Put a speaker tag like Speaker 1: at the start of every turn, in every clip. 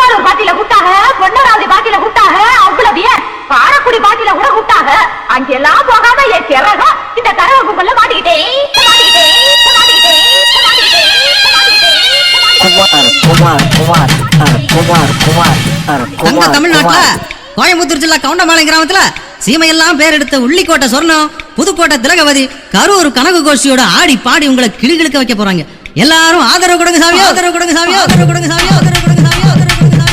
Speaker 1: திருவாரூர் பாட்டில கூட்டாக, பொன்னராவதி பாட்டில கூட்டாக, அவ்வளவு ஏன் காரக்குடி பாட்டில கூட கூட்டாக. அங்கெல்லாம் போகாம என் திறகம் இந்த கரக கும்பல்ல மாட்டிக்கிட்டேன்.
Speaker 2: தமிழ்நாட்டுல கோயம்புத்தூர் ஜில்லா கவுண்டமாலை கிராமத்துல சீமையெல்லாம் பேர் எடுத்த உள்ளிக்கோட்டை சொர்ணம், புதுக்கோட்டை திலகவதி, கரூர் கனகு கோஷ்டியோட ஆடி பாடி உங்களை கிளிகிழுக்க வைக்க போறாங்க. எல்லாரும் ஆதரவு கொடுங்க சாமி, ஆதரவு கொடுங்க சாமி, ஆதரவு கொடுங்க சாமி, ஆதரவு கொடுங்க சாமி, ஆதரவு கொடுங்க சாமி.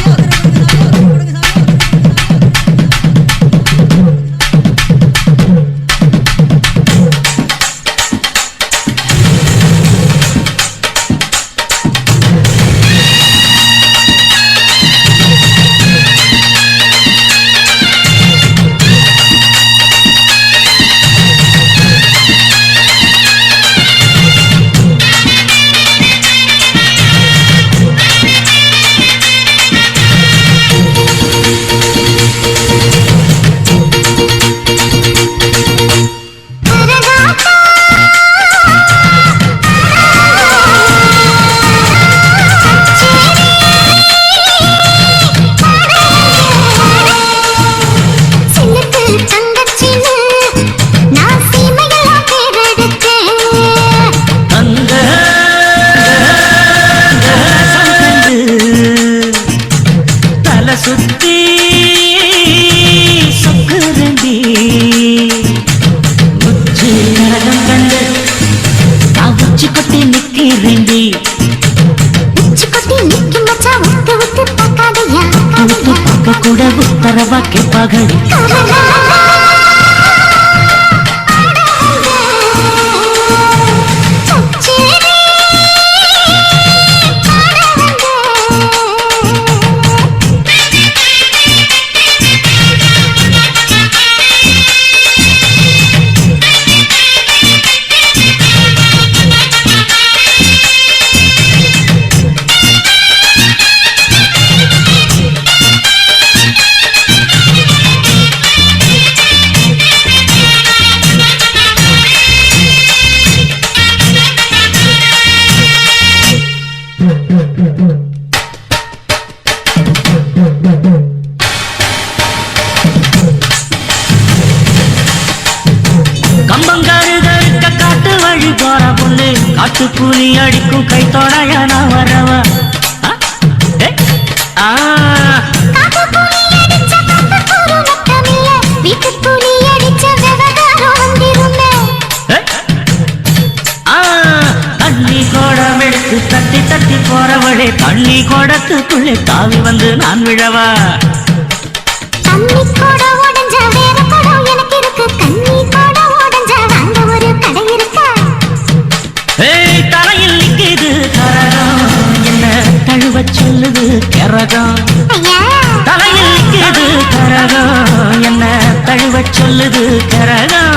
Speaker 3: கூட உத்தரவா கேட்பார்கள். காட்டுப்புலி அடிக்கும் கை தொடையா நான் வரவா. தண்ணி கோடம் எடுத்து தட்டி தட்டி போறவளே, தண்ணி கோடத்துக்குள்ளே தாவி வந்து நான் விழவா. தண்ணி கோட உடஞ்ச வேற கோடம் எனக்கு இருக்கு, தண்ணி கோட உடஞ்ச அங்க ஒரு கடை இருக்கா. தலையில் நிக்குது கரகம், என்ன தழுவ சொல்லுது கரகம். தலையில் நிக்குது கரகம், என்ன தழுவ சொல்லுது கரகம்.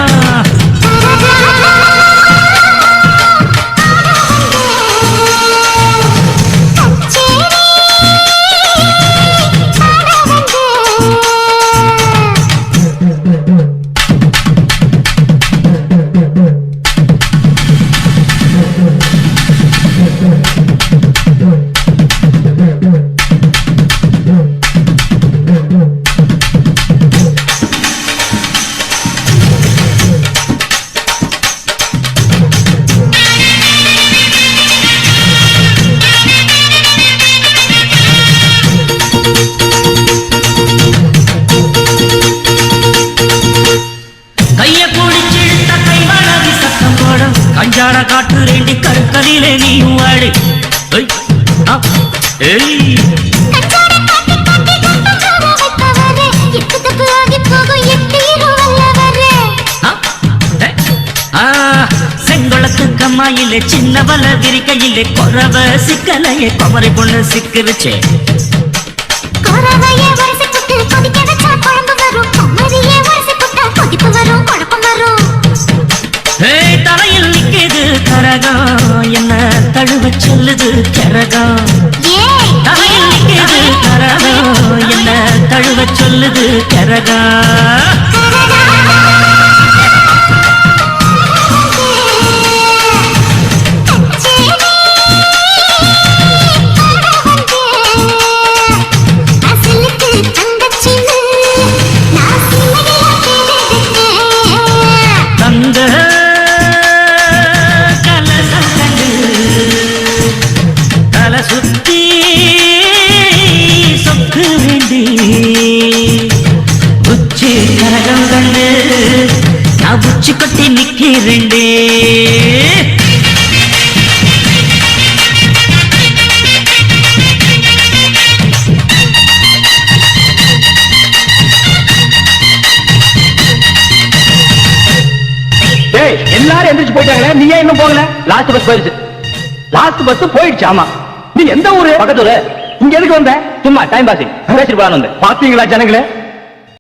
Speaker 3: கஞ்சாட காட்டு ரெண்டி கருக்கலிலே நீயும் வாடு. செங்கொளத்து கம்மாயிலே சின்ன வல விரிக்கையிலே கொரவ சிக்கலையே குமரி பொண்ணு சிக்கிருச்சே. தலையில் நிக்குது கரகம், என்ன தழுவ சொல்லுது கரகம். தலையில் நிக்குது கரகம், என்ன தழுவ சொல்லுது கரகம். சுத்தி சொக்கு வேண்டி உச்சி கரகம் கண்டு நான் உச்சி கொட்டி நிக்கிறேன்டே
Speaker 4: எல்லாரும் எந்திரிச்சு போயிட்டாங்களே நீ ஏன் இன்னும் போகல? லாஸ்ட் பஸ் போயிடுச்சு. லாஸ்ட் பஸ் போயிடுச்சு. ஆமா. நீ எந்த ஊரு? பக்கத்தூரு. இங்க எதுக்கு வந்த? சும்மா டைம் பாசிங் பேசிட்டு போலான்னு வந்தேன். பாத்தீங்களா ஜனங்களே,